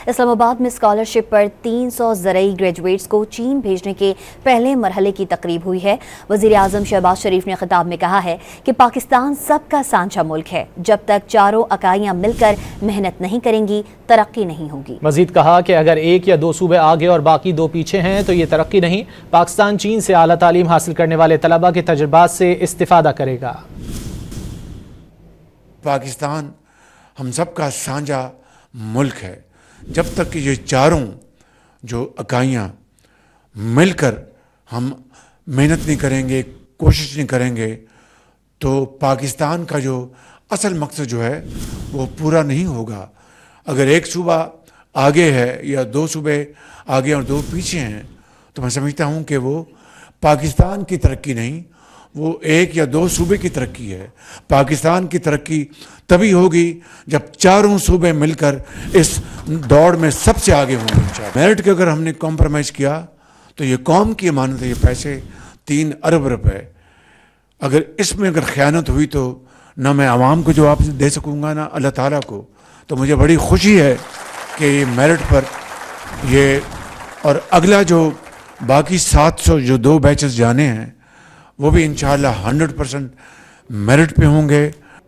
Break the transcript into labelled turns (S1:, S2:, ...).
S1: इस्लामाबाद में स्कॉलरशिप पर 300 ज़रई ग्रेजुएट्स को चीन भेजने के पहले मरहले की तकरीब हुई है। वज़ीर आज़म शहबाज शरीफ ने खिताब में कहा है कि पाकिस्तान सबका सांझा मुल्क है। जब तक चारों इकाइयाँ मिलकर मेहनत नहीं करेंगी, तरक्की नहीं होगी।
S2: मजीद कहा कि अगर एक या दो सूबे आगे और बाकी दो पीछे हैं तो ये तरक्की नहीं। पाकिस्तान चीन से आला तालीम हासिल करने वाले तलबा के तजुर्बात से इस्तिफादा करेगा।
S3: पाकिस्तान हम सबका साझा मुल्क है। जब तक कि ये चारों जो इकाइयाँ मिलकर हम मेहनत नहीं करेंगे, कोशिश नहीं करेंगे, तो पाकिस्तान का जो असल मकसद जो है वो पूरा नहीं होगा। अगर एक सूबा आगे है या दो सूबे आगे और दो पीछे हैं तो मैं समझता हूँ कि वो पाकिस्तान की तरक्की नहीं, वो एक या दो सूबे की तरक्की है। पाकिस्तान की तरक्की तभी होगी जब चारों सूबे मिलकर इस दौड़ में सबसे आगे होंगे इंशाअल्लाह। मेरिट के अगर हमने कॉम्प्रोमाइज़ किया तो ये कौम की अमानत है, ये पैसे 3 अरब रुपए, अगर इसमें अगर ख़यानत हुई तो ना मैं आवाम को जवाब दे सकूँगा ना अल्लाह ताला को। तो मुझे बड़ी खुशी है कि ये मेरिट पर ये और अगला जो बाकी 700 जो 2 बैचेस जाने हैं वो भी इंशाअल्लाह 100% मेरिट पे होंगे।